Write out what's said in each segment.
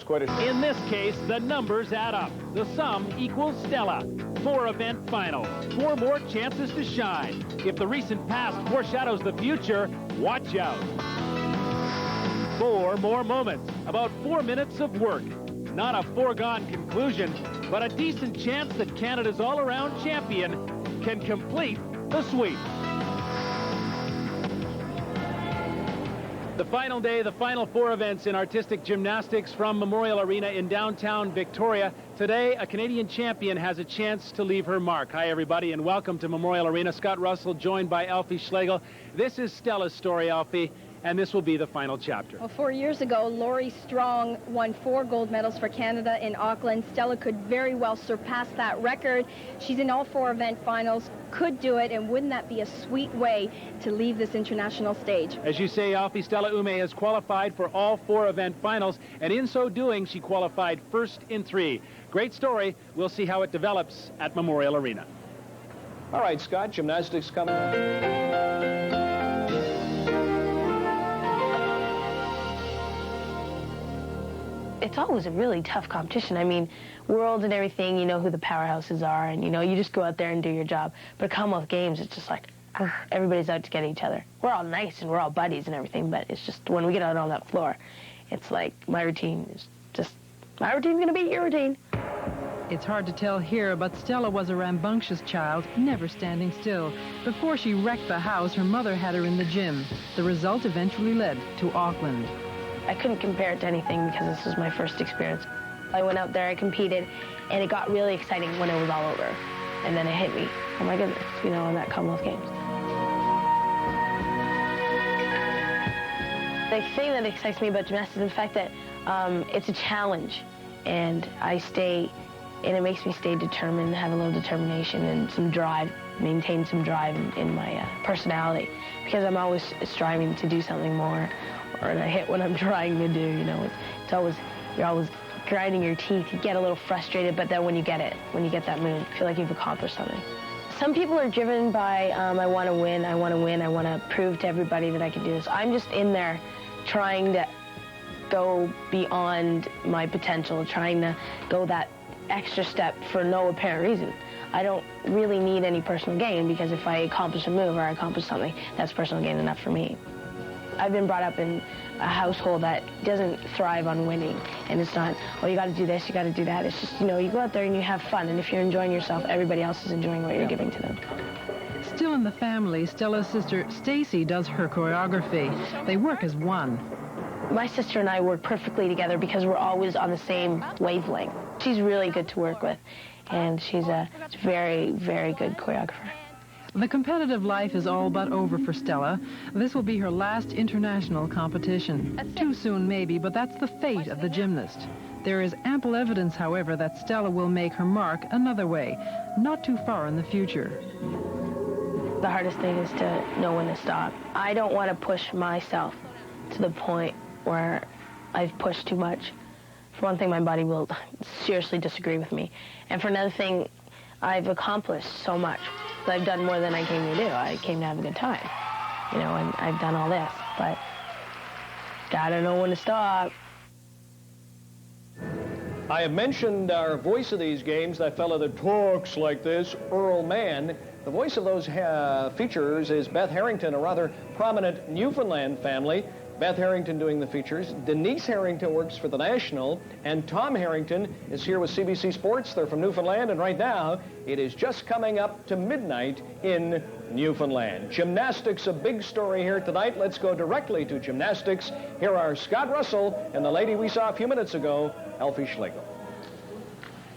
quite a... In this case, the numbers add up. The sum equals Stella. 4 event finals, 4 more chances to shine. If the recent past foreshadows the future, watch out. 4 more moments, about 4 minutes of work. Not a foregone conclusion, but a decent chance that Canada's all-around champion can complete the sweep. The final day, the final 4 events in artistic gymnastics from Memorial Arena in downtown Victoria. Today, a Canadian champion has a chance to leave her mark. Hi, everybody, and welcome to Memorial Arena. Scott Russell, joined by Alfie Schlegel. This is Stella's story, Alfie, and this will be the final chapter. Well, 4 years ago, Laurie Strong won 4 gold medals for Canada in Auckland. Stella could very well surpass that record. She's in all 4 event finals, could do it, and wouldn't that be a sweet way to leave this international stage? As you say, Alfie, Stella Ume has qualified for all 4 event finals, and in so doing, she qualified first in 3. Great story. We'll see how it develops at Memorial Arena. All right, Scott, gymnastics coming up. It's always a really tough competition. I mean, world and everything, you know who the powerhouses are, and, you know, you just go out there and do your job. But Commonwealth Games, it's just like, everybody's out to get each other. We're all nice and we're all buddies and everything, but it's just when we get out on that floor, it's like my routine is just, my routine's going to beat your routine. It's hard to tell here, but Stella was a rambunctious child, never standing still. Before she wrecked the house, her mother had her in the gym. The result eventually led to Auckland. I couldn't compare it to anything because this was my first experience. I went out there, I competed, and it got really exciting when it was all over. And then it hit me, oh my goodness, you know, in that Commonwealth Games. The thing that excites me about gymnastics is the fact that it's a challenge, and it makes me stay determined, have a little determination and some drive, maintain some drive in my personality, because I'm always striving to do something more, or I hit what I'm trying to do, you know. You're always grinding your teeth. You get a little frustrated, but then when you get that move, you feel like you've accomplished something. Some people are driven by, I want to win, I want to prove to everybody that I can do this. I'm just in there trying to go beyond my potential, trying to go that extra step for no apparent reason. I don't really need any personal gain, because if I accomplish a move or I accomplish something, that's personal gain enough for me. I've been brought up in a household that doesn't thrive on winning, and it's not, oh, you got to do this, you got to do that. It's just, you know, you go out there and you have fun, and if you're enjoying yourself, everybody else is enjoying what you're giving to them. Still in the family, Stella's sister Stacy does her choreography. They work as one. My sister and I work perfectly together because we're always on the same wavelength. She's really good to work with, and she's a very, very good choreographer. The competitive life is all but over for Stella. This will be her last international competition. Too soon, maybe, but that's the fate of the gymnast. There is ample evidence, however, that Stella will make her mark another way, not too far in the future. The hardest thing is to know when to stop. I don't want to push myself to the point where I've pushed too much. For one thing, my body will seriously disagree with me. And for another thing, I've accomplished so much. I've done more than I came to do. I came to have a good time, you know, and I've done all this, but gotta know when to stop. I have mentioned our voice of these games, that fellow that talks like this, Earl Mann. The voice of those features is Beth Harrington, a rather prominent Newfoundland family. Beth Harrington doing the features. Denise Harrington works for the National, and Tom Harrington is here with CBC Sports. They're from Newfoundland, and right now it is just coming up to midnight in Newfoundland. Gymnastics, a big story here tonight. Let's go directly to gymnastics. Here are Scott Russell and the lady we saw a few minutes ago, Alfie Schlegel.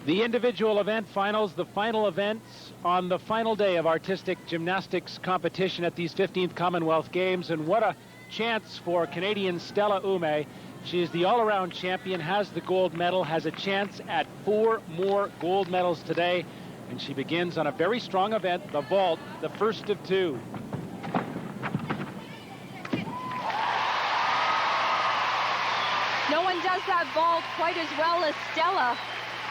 The individual event finals, the final events on the final day of artistic gymnastics competition at these 15th Commonwealth Games, and what a chance for Canadian Stella Ume. She is the all-around champion, has the gold medal, has a chance at 4 more gold medals today, and she begins on a very strong event, the vault, the first of 2. No one does that vault quite as well as Stella.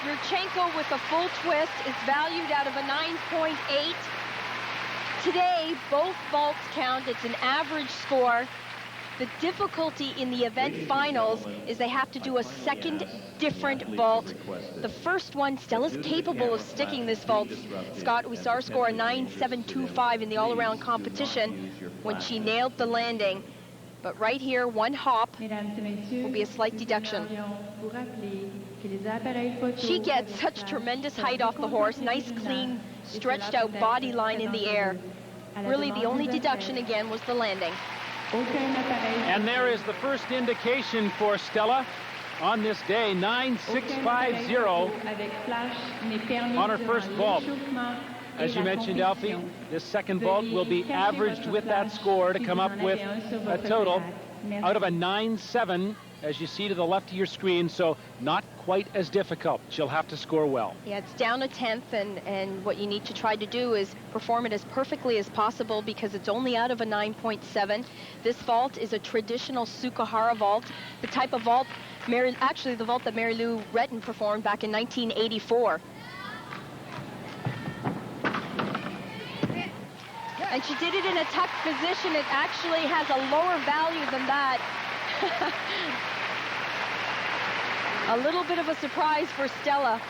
Yurchenko with a full twist is valued out of a 9.8. Today, both vaults count. It's an average score. The difficulty in the event finals is they have to do a second different vault. The first one, Stella's capable of sticking this vault. Scott, we saw her score a 9.725 in the all-around competition when she nailed the landing. But right here, one hop will be a slight deduction. She gets such tremendous height off the horse, nice, clean, stretched out body line in the air. Really, the only deduction again was the landing. And there is the first indication for Stella on this day, 9.650 on her first vault. As you mentioned, Alfie, this second vault will be averaged with that score to come up with a total out of a 9.7, as you see to the left of your screen, so not quite as difficult. She'll have to score well. Yeah, it's down a tenth, and what you need to try to do is perform it as perfectly as possible because it's only out of a 9.7. This vault is a traditional Sukahara vault, the type of vault, actually the vault that Mary Lou Retton performed back in 1984. And she did it in a tucked position. It actually has a lower value than that. A little bit of a surprise for Stella.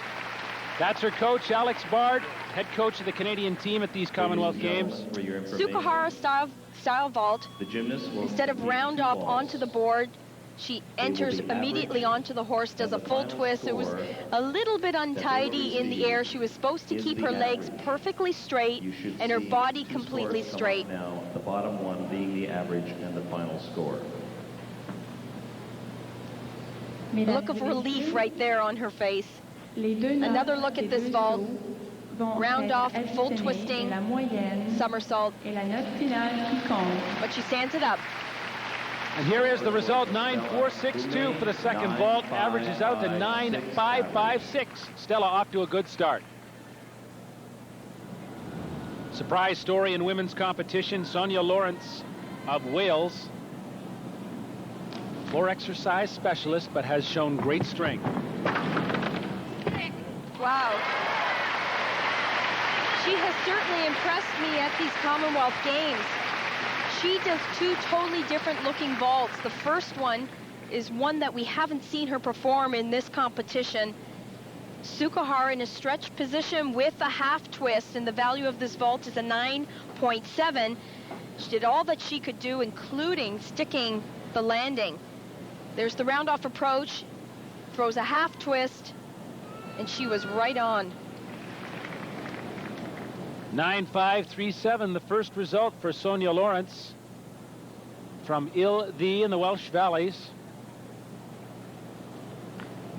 That's her coach, Alex Bard, head coach of the Canadian team at these Commonwealth Games. Sukahara style vault. Instead of round off onto the board, she enters immediately onto the horse, does a full twist. It was a little bit untidy in the air. She was supposed to keep her legs perfectly straight and her body completely straight. Now, the bottom one being the average and the final score. Look of relief right there on her face. Another look at this vault. Round off, full twisting, somersault. But she stands it up. And here is the result, 9.462 for the second vault. Averages out to 9.556. Stella off to a good start. Surprise story in women's competition, Sonia Lawrence of Wales. Floor exercise specialist, but has shown great strength. Wow. She has certainly impressed me at these Commonwealth Games. She does two totally different looking vaults. The first one is one that we haven't seen her perform in this competition. Sukahara in a stretched position with a half twist, and the value of this vault is a 9.7. She did all that she could do, including sticking the landing. There's the round off approach, throws a half twist, and she was right on. 9.537, the first result for Sonia Lawrence from Il-Dee in the Welsh Valleys.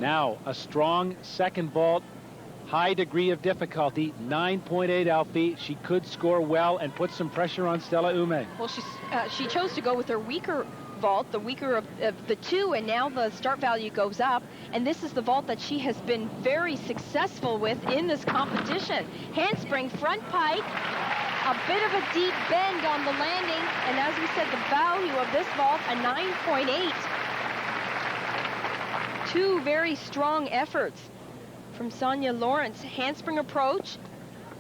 Now, a strong second vault, high degree of difficulty, 9.8 Alfie. She could score well and put some pressure on Stella Ume. Well, she chose to go with her weaker vault, the weaker of the two, and now the start value goes up, and this is the vault that she has been very successful with in this competition. Handspring, front pike, a bit of a deep bend on the landing, and as we said, the value of this vault, a 9.8. Two very strong efforts from Sonia Lawrence. Handspring approach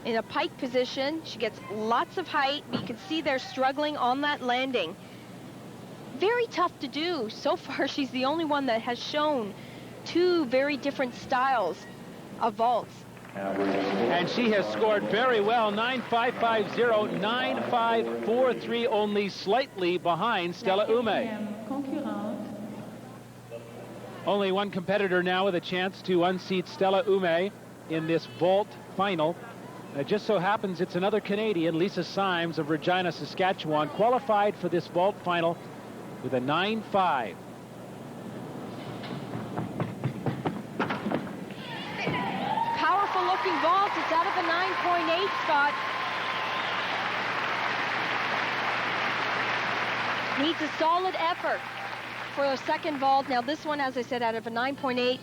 in a pike position. She gets lots of height. You can see they're struggling on that landing. Very tough to do. So far, she's the only one that has shown two very different styles of vaults. And she has scored very well, 9.550, 9.543, only slightly behind Stella Ume. Only one competitor now with a chance to unseat Stella Ume in this vault final. It just so happens it's another Canadian, Lisa Symes of Regina, Saskatchewan, qualified for this vault final with a 9.5. Powerful looking vault. It's out of a 9.8, Scott. Needs a solid effort for a second vault. Now this one, as I said, out of a 9.8.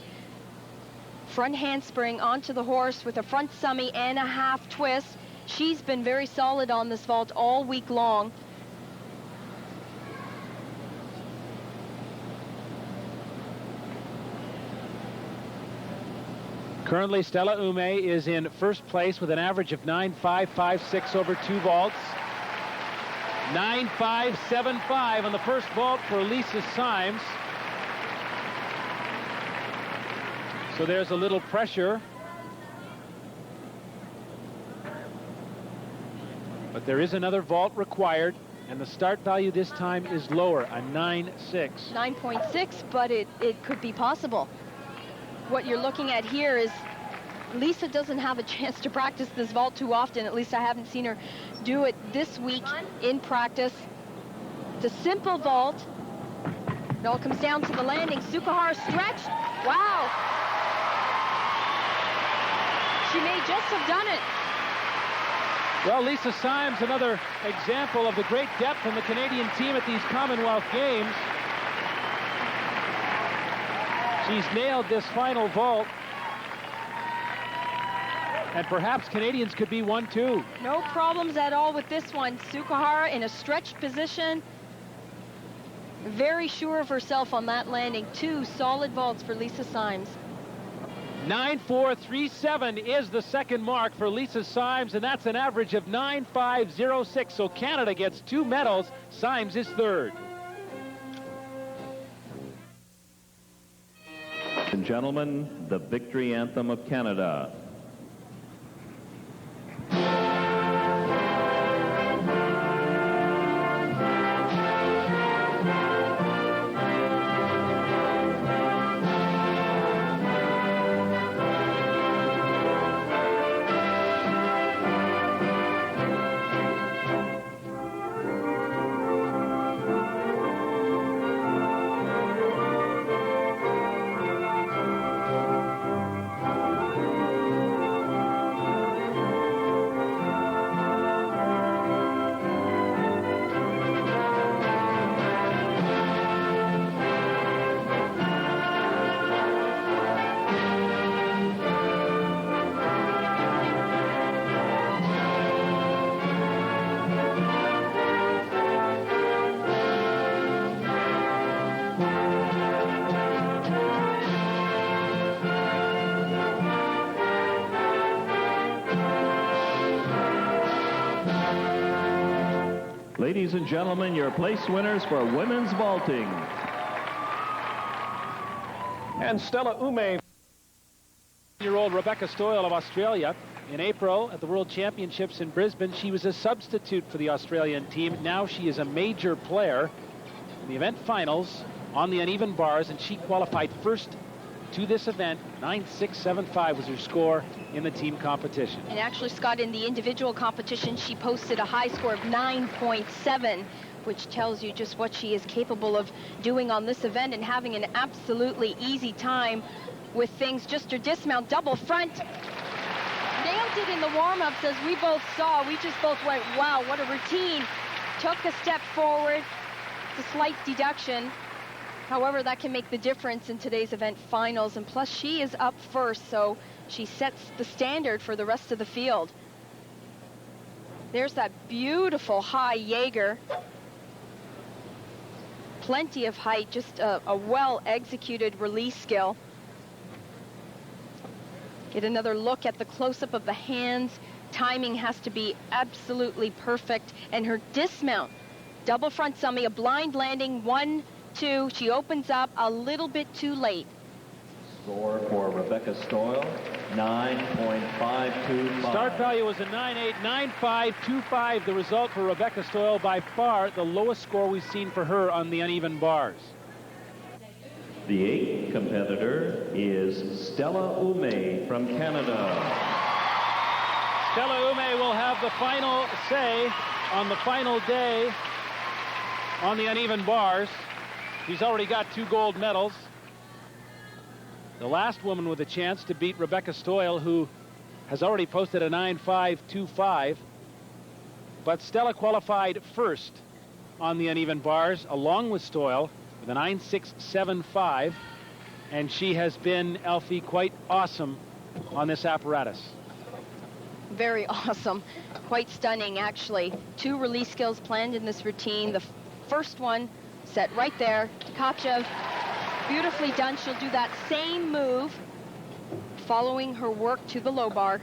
Front handspring onto the horse with a front summy and a half twist. She's been very solid on this vault all week long. Currently, Stella Ume is in first place with an average of 9.556 over two vaults. 9.575 on the first vault for Lisa Symes. So there's a little pressure. But there is another vault required, and the start value this time is lower, a 9.6. 9.6, but it could be possible. What you're looking at here is Lisa doesn't have a chance to practice this vault too often. At least I haven't seen her do it this week in practice. It's a simple vault. It all comes down to the landing. Sukahara stretched. Wow. She may just have done it. Well, Lisa Symes, another example of the great depth in the Canadian team at these Commonwealth Games. She's nailed this final vault. And perhaps Canadians could be 1-2. No problems at all with this one. Sukahara in a stretched position. Very sure of herself on that landing. 2 solid vaults for Lisa Symes. 9.437 is the second mark for Lisa Symes, and that's an average of 9.506. So Canada gets 2 medals. Symes is third. Ladies and gentlemen, the victory anthem of Canada. Ladies and gentlemen, your place winners for women's vaulting. And Stella Ume. Year-old Rebecca Stoyle of Australia. In April at the World Championships in Brisbane, she was a substitute for the Australian team. Now she is a major player in the event finals on the uneven bars, and she qualified first to this event. 9.675 was her score in the team competition. And actually, Scott, in the individual competition, she posted a high score of 9.7, which tells you just what she is capable of doing on this event and having an absolutely easy time with things. Just her dismount, double front. Nailed it in the warm-ups, as we both saw. We just both went, wow, what a routine. Took a step forward. It's a slight deduction. However, that can make the difference in today's event finals. And plus, she is up first, so she sets the standard for the rest of the field. There's that beautiful high Jaeger. Plenty of height, just a well-executed release skill. Get another look at the close-up of the hands. Timing has to be absolutely perfect. And her dismount, double front summy, a blind landing, 1, 2. She opens up a little bit too late. Score for Rebecca Stoyle, 9.525. Start value was a 9.8, 9.525. The result for Rebecca Stoyle, by far the lowest score we've seen for her on the uneven bars. The 8th competitor is Stella Ume from Canada. Stella Ume will have the final say on the final day on the uneven bars. She's already got 2 gold medals. The last woman with a chance to beat Rebecca Stoyle, who has already posted a 9.525. But Stella qualified first on the uneven bars, along with Stoyle, with a 9.675. And she has been, Alfie, quite awesome on this apparatus. Very awesome. Quite stunning, actually. 2 release skills planned in this routine. The first one set right there. Tkachev, beautifully done. She'll do that same move following her work to the low bar.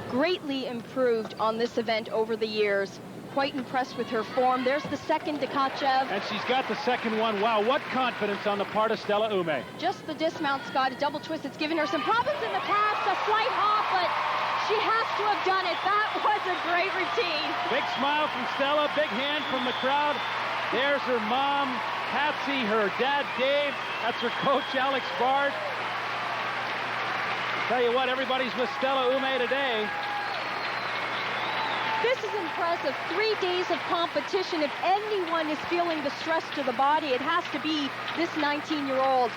greatly improved on this event over the years. Quite impressed with her form. There's the second Tkachev. And she's got the second one. Wow, what confidence on the part of Stella Ume. Just the dismount, Scott, a double twist. It's given her some problems in the past, a slight hop, but she has to have done it. That was a great routine. Big smile from Stella, big hand from the crowd. There's her mom, Patsy, her dad, Dave. That's her coach, Alex Bard. Tell you what, everybody's with Stella Ume today. This is impressive. 3 days of competition. If anyone is feeling the stress to the body, it has to be this 19-year-old.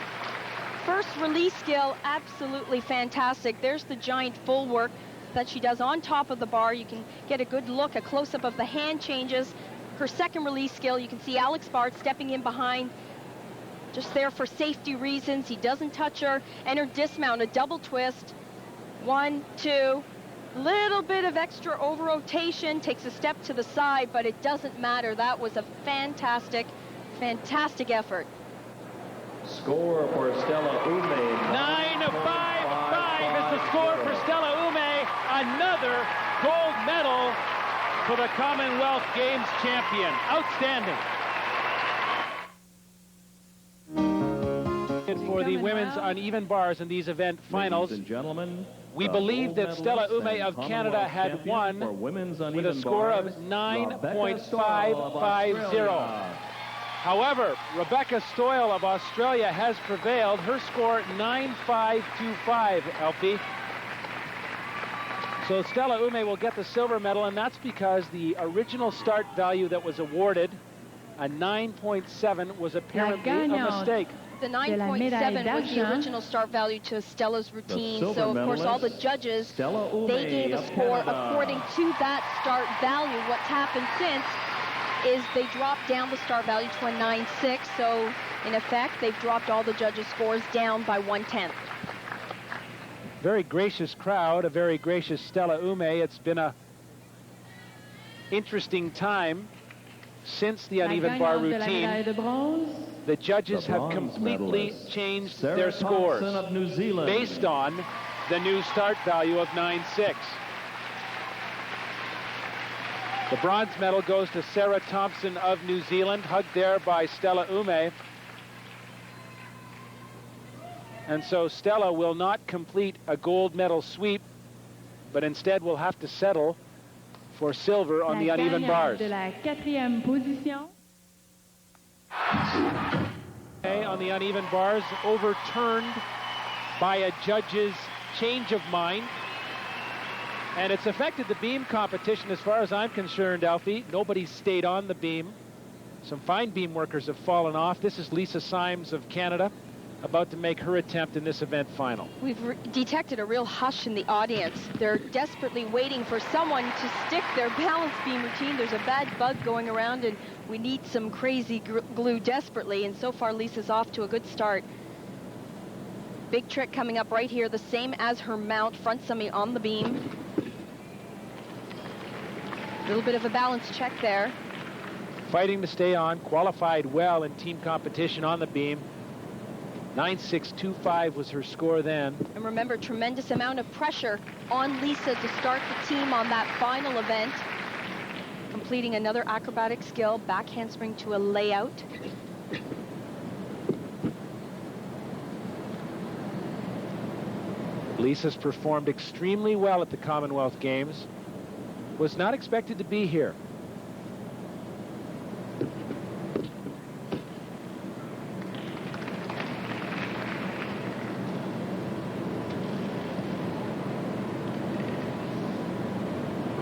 First release skill, absolutely fantastic. There's the giant full work that she does on top of the bar. You can get a good look, a close-up of the hand changes. Her second release skill, you can see Alex Bard stepping in behind, just there for safety reasons. He doesn't touch her. And her dismount, a double twist. 1, 2. Little bit of extra over rotation, takes a step to the side, but it doesn't matter. That was a fantastic, fantastic effort. Score for Stella Ume. 9-5-5 is the score for Stella Ume. Another gold medal for the Commonwealth Games champion. Outstanding. For the women's uneven bars in these event finals, Ladies and gentlemen, we believe that Stella Ume of Canada had won with a score of 9.550. However, Rebecca Stoyle of Australia has prevailed. Her score 9.525, Elfie. So Stella Ume will get the silver medal, and that's because the original start value that was awarded, a 9.7, was apparently a mistake. The 9.7 was the original start value to Stella's routine. So, of course, all the judges, they gave a score according to that start value. What's happened since is they dropped down the start value to a 9.6. So, in effect, they've dropped all the judges' scores down by 1/10. Very gracious crowd, a very gracious Stella Ume. It's been a interesting time since the uneven bar routine. The judges have completely changed their scores based on the new start value of 9.6. The bronze medal goes to Sarah Thompson of New Zealand, hugged there by Stella Ume. And so Stella will not complete a gold medal sweep, but instead will have to settle for silver on the uneven bars. On the uneven bars, overturned by a judge's change of mind. And it's affected the beam competition as far as I'm concerned, Alfie. Nobody stayed on the beam. Some fine beam workers have fallen off. This is Lisa Symes of Canada, about to make her attempt in this event final. We've detected a real hush in the audience. They're desperately waiting for someone to stick their balance beam routine. There's a bad bug going around, and we need some crazy glue desperately, and so far Lisa's off to a good start. Big trick coming up right here, the same as her mount, front summy on the beam. A little bit of a balance check there. Fighting to stay on, qualified well in team competition on the beam. 9.625 was her score then. And remember, tremendous amount of pressure on Lisa to start the team on that final event. Completing another acrobatic skill, back handspring to a layout. Lisa's performed extremely well at the Commonwealth Games. Was not expected to be here.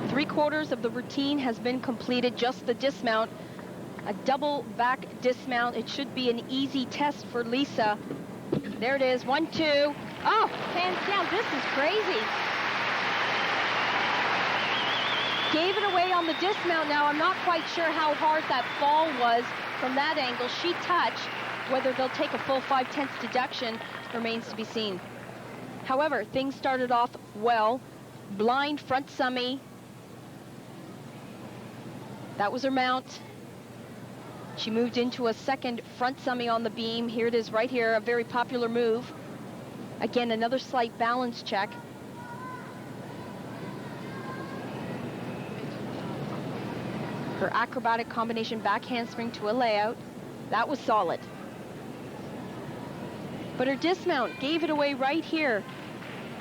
Three-quarters of the routine has been completed, just the dismount. A double back dismount. It should be an easy test for Lisa. There it is, 1, 2. Oh, hands down, this is crazy. Gave it away on the dismount. Now, I'm not quite sure how hard that fall was from that angle. She touched. Whether they'll take a full 5/10 deduction remains to be seen. However, things started off well. Blind front summy. That was her mount. She moved into a second front summy on the beam. Here it is right here, a very popular move. Again, another slight balance check. Her acrobatic combination back handspring to a layout. That was solid. But her dismount gave it away right here.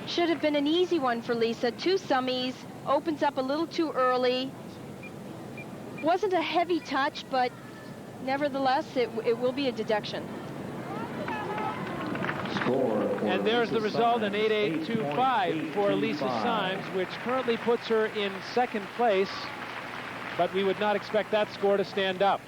Should have been an easy one for Lisa. 2 summies, opens up a little too early. Wasn't a heavy touch, but nevertheless, it will be a deduction. And there's the result, an 8.825 for Lisa Symes, which currently puts her in 2nd place, but we would not expect that score to stand up.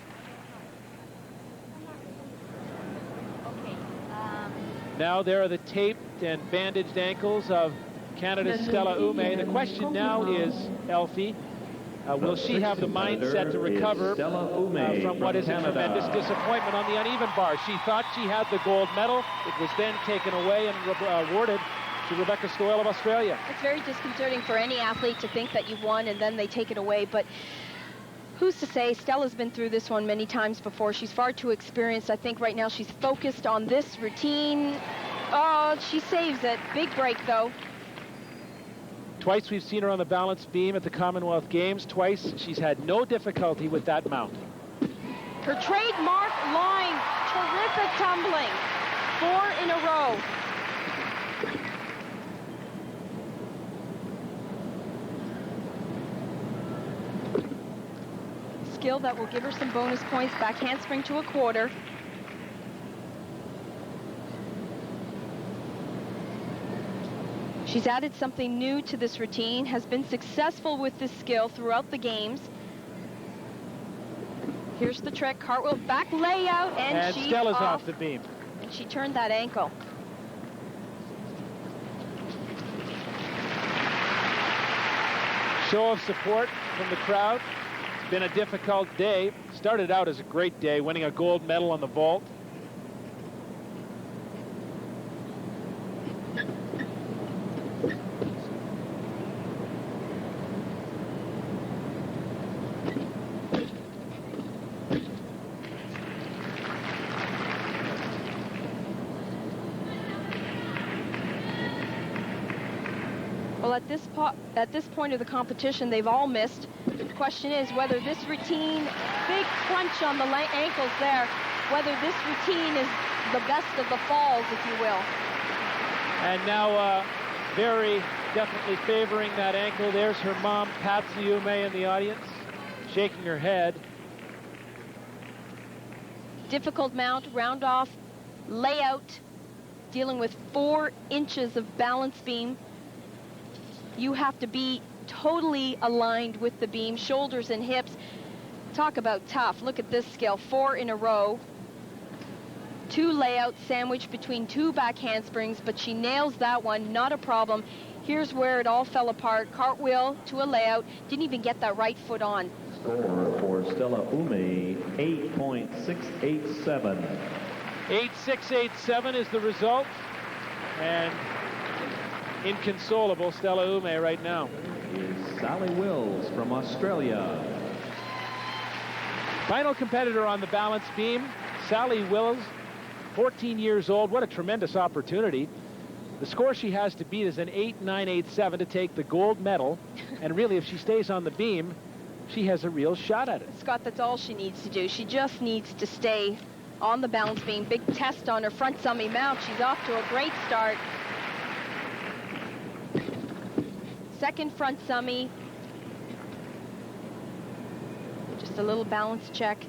Now there are the taped and bandaged ankles of Canada's Stella Ume. The question now is, Elfie, will she have the mindset to recover from what is a tremendous disappointment on the uneven bar? She thought she had the gold medal. It was then taken away and awarded to Rebecca Stoyle of Australia. It's very disconcerting for any athlete to think that you've won and then they take it away, but who's to say? Stella's been through this one many times before. She's far too experienced. I think right now she's focused on this routine. Oh, she saves it. Big break, though. Twice we've seen her on the balance beam at the Commonwealth Games. Twice she's had no difficulty with that mount. Her trademark line. Terrific tumbling. 4 in a row. Skill that will give her some bonus points. Back handspring to a quarter. She's added something new to this routine, has been successful with this skill throughout the games. Here's the trick, cartwheel back layout, and she's Stella's off the beam. And she turned that ankle. Show of support from the crowd. It's been a difficult day. Started out as a great day, winning a gold medal on the vault. Well, at this point of the competition, they've all missed. The question is whether this routine, big crunch on the ankles there, whether this routine is the best of the falls, if you will. And now very definitely favoring that ankle. There's her mom, Patsy Ume, in the audience, shaking her head. Difficult mount, round off, layout, dealing with 4 inches of balance beam. You have to be totally aligned with the beam, shoulders and hips. Talk about tough. Look at this skill, 4 in a row. 2 layouts sandwiched between 2 back handsprings, but she nails that one, not a problem. Here's where it all fell apart. Cartwheel to a layout, didn't even get that right foot on. Score for Stella Ume, 8.687. 8.687 is the result. And inconsolable Stella Ume right now. Is Sally Wills from Australia. Final competitor on the balance beam, Sally Wills, 14 years old. What a tremendous opportunity. The score she has to beat is an 8.987 to take the gold medal. And really, if she stays on the beam, she has a real shot at it. Scott, that's all she needs to do. She just needs to stay on the balance beam. Big test on her front summy mount. She's off to a great start. Second front summy. Just a little balance check.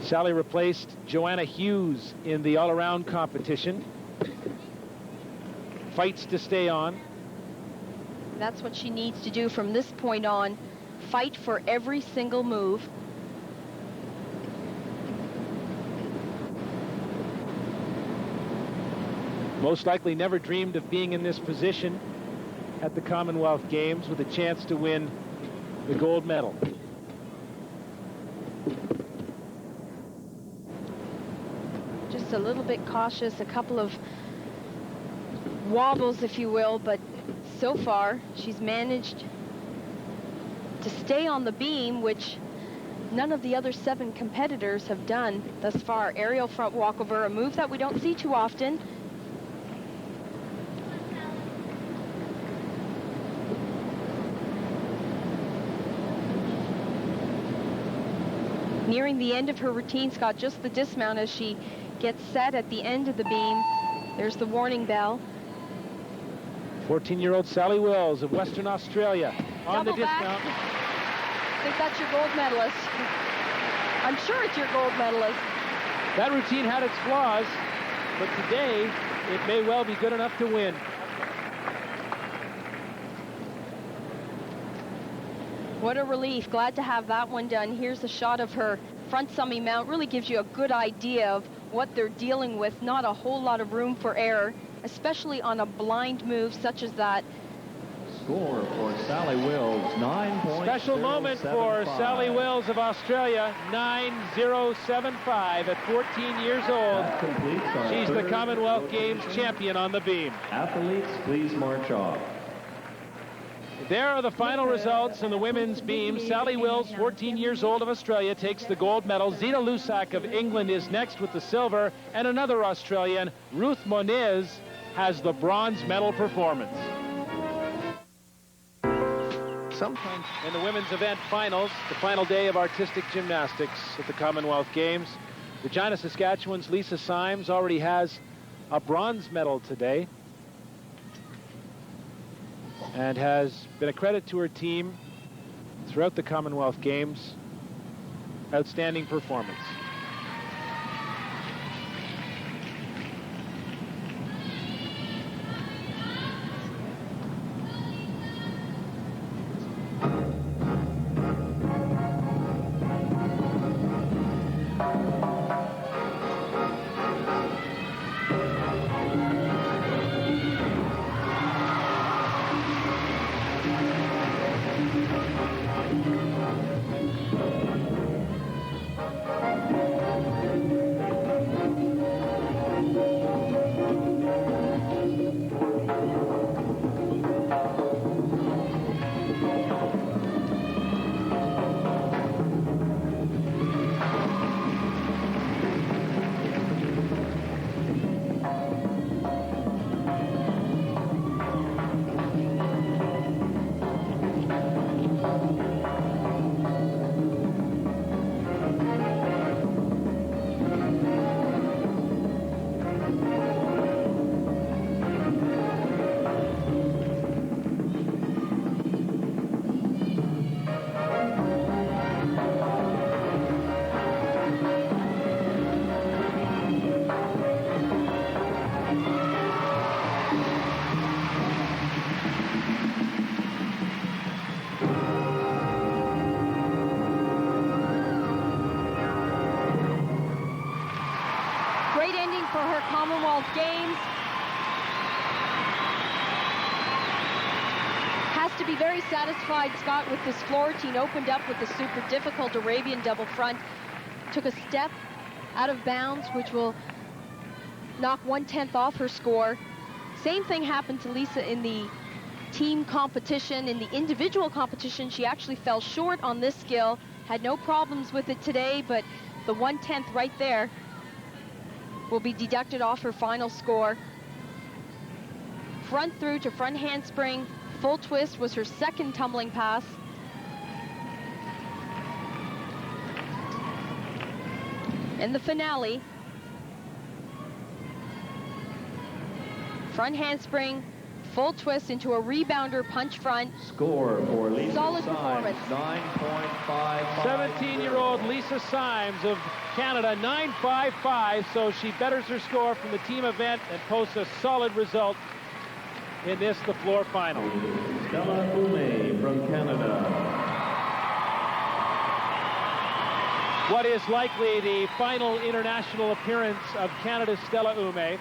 Sally replaced Joanna Hughes in the all-around competition. Fights to stay on. That's what she needs to do from this point on. Fight for every single move. Most likely never dreamed of being in this position at the Commonwealth Games with a chance to win the gold medal. Just a little bit cautious, a couple of wobbles, if you will, but so far she's managed to stay on the beam, which none of the other 7 competitors have done thus far. Aerial front walkover, a move that we don't see too often. nearing the end of her routine, Scott, just the dismount as she gets set at the end of the beam. There's the warning bell. 14-year-old Sally Wills of Western Australia on Double the back. dismount. I think that's your gold medalist. I'm sure it's your gold medalist. That routine had its flaws, but today it may well be good enough to win. What a relief. Glad to have that one done. Here's a shot of her front summy mount. Really gives you a good idea of what they're dealing with. Not a whole lot of room for error, especially on a blind move such as that. Score for Sally Wills, 9.075. Special moment for Sally Wills of Australia, 9.075 at 14 years old. That completes our She's the third Commonwealth Games rotation. champion on the beam. Athletes, please march off. There are the final results in the women's beam. Sally Wills, 14 years old of Australia, takes the gold medal. Zita Lusak of England is next with the silver. And another Australian, Ruth Moniz, has the bronze medal performance. Sometimes In the women's event finals, the final day of artistic gymnastics at the Commonwealth Games, Regina, Saskatchewan's Lisa Symes already has a bronze medal today and has been a credit to her team throughout the Commonwealth Games. Outstanding performance. Great ending for her Commonwealth Games. Has to be very satisfied, Scott, with this floor routine. Opened up with the super difficult Arabian double front. Took a step out of bounds, which will knock 1/10 off her score. Same thing happened to Lisa in the team competition. In the individual competition, she actually fell short on this skill. Had no problems with it today, but the 1/10 right there will be deducted off her final score. Front through to front handspring. Full twist was her second tumbling pass. And the finale. Front handspring, full twist into a rebounder punch front. Score for Lisa Solid Symes, performance. 9.55. 17-year-old Lisa Symes of Canada, 9.55, so she betters her score from the team event and posts a solid result in this, the floor final. Stella Ume from Canada. What is likely the final international appearance of Canada's Stella Ume,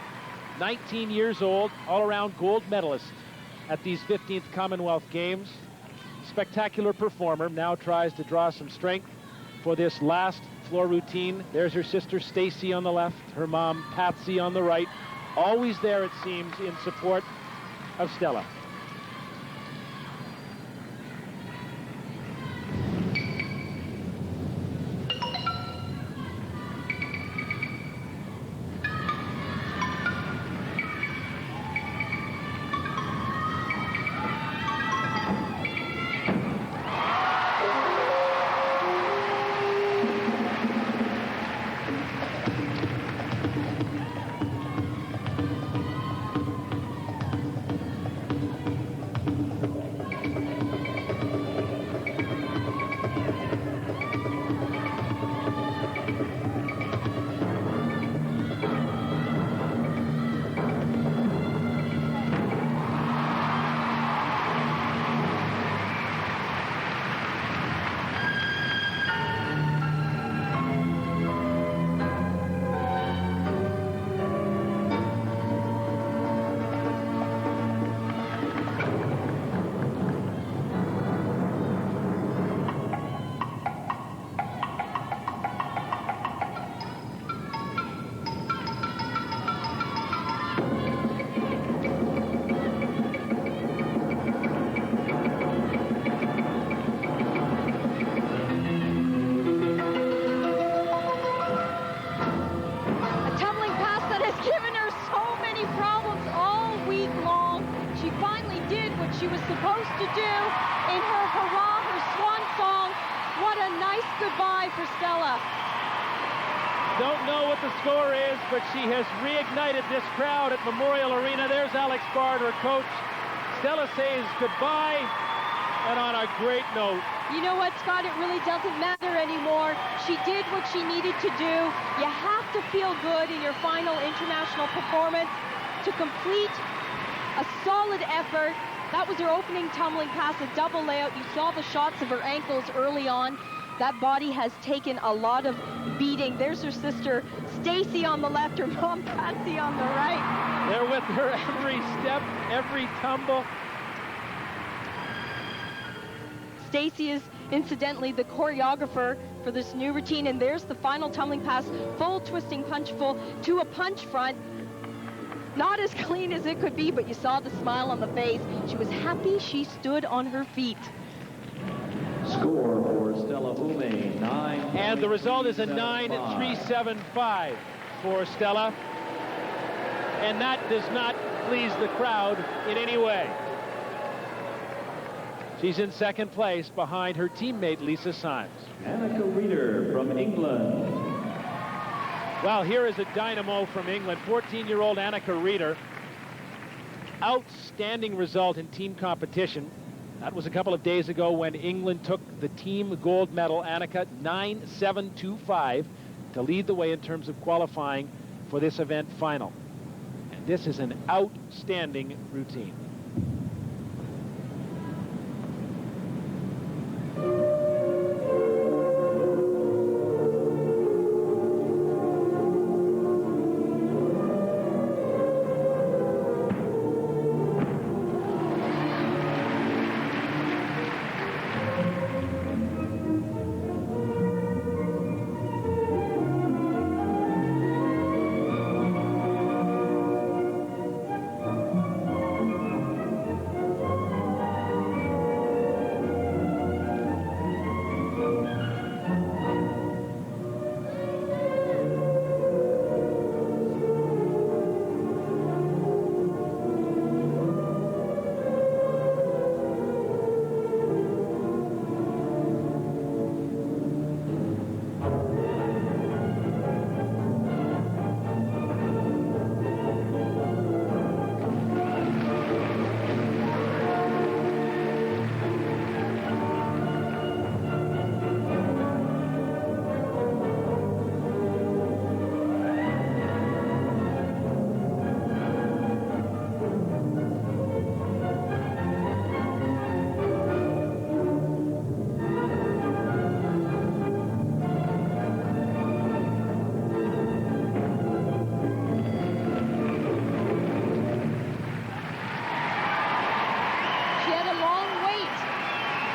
19 years old, all-around gold medalist at these 15th Commonwealth Games. Spectacular performer, now tries to draw some strength for this last floor routine. There's her sister Stacy on the left, her mom Patsy on the right, always there, it seems, in support of Stella. supposed to do in her hurrah, her swan song. What a nice goodbye for Stella. Don't know what the score is, but she has reignited this crowd at Memorial Arena. There's Alex Bard, her coach. Stella says goodbye, and on a great note. You know what, Scott? It really doesn't matter anymore. She did what she needed to do. You have to feel good in your final international performance to complete a solid effort. That was her opening tumbling pass, a double layout. You saw the shots of her ankles early on. That body has taken a lot of beating. There's her sister, Stacy, on the left, her mom, Patsy, on the right. They're with her every step, every tumble. Stacy is incidentally the choreographer for this new routine, and there's the final tumbling pass, full twisting punch full to a punch front. Not as clean as it could be, but you saw the smile on the face. She was happy she stood on her feet. Score for Stella Ume, 9. And the result is a 9.375 for Stella. And that does not please the crowd in any way. She's in second place behind her teammate Lisa Symes. Annika Reeder from England. Well, here is a dynamo from England, 14-year-old Annika Reeder. Outstanding result in team competition. That was a couple of days ago when England took the team gold medal. Annika, 9.725 to lead the way in terms of qualifying for this event final. And this is an outstanding routine.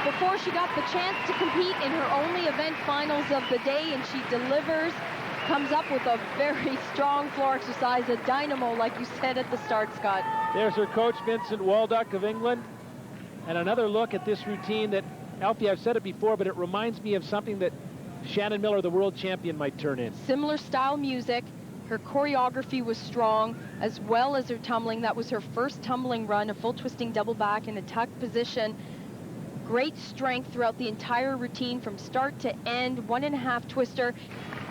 Before she got the chance to compete in her only event finals of the day, and she delivers, comes up with a very strong floor exercise, a dynamo, like you said at the start, Scott. There's her coach, Vincent Walduck of England. And another look at this routine that, Alfie, I've said it before, but it reminds me of something that Shannon Miller, the world champion, might turn in. Similar style music. Her choreography was strong, as well as her tumbling. That was her first tumbling run, a full twisting double back in a tucked position. Great strength throughout the entire routine from start to end, 1.5 twister.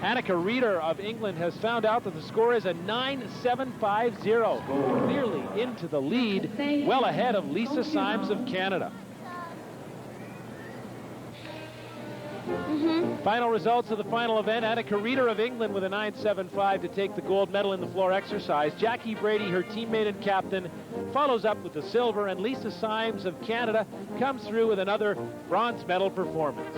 Annika Reeder of England has found out that the score is a 9.750. Clearly into the lead, well ahead of Lisa Symes of Canada. Final results of the final event. Annika Reeder of England with a 9.75 to take the gold medal in the floor exercise. Jackie Brady, her teammate and captain, follows up with the silver, and Lisa Symes of Canada comes through with another bronze medal performance.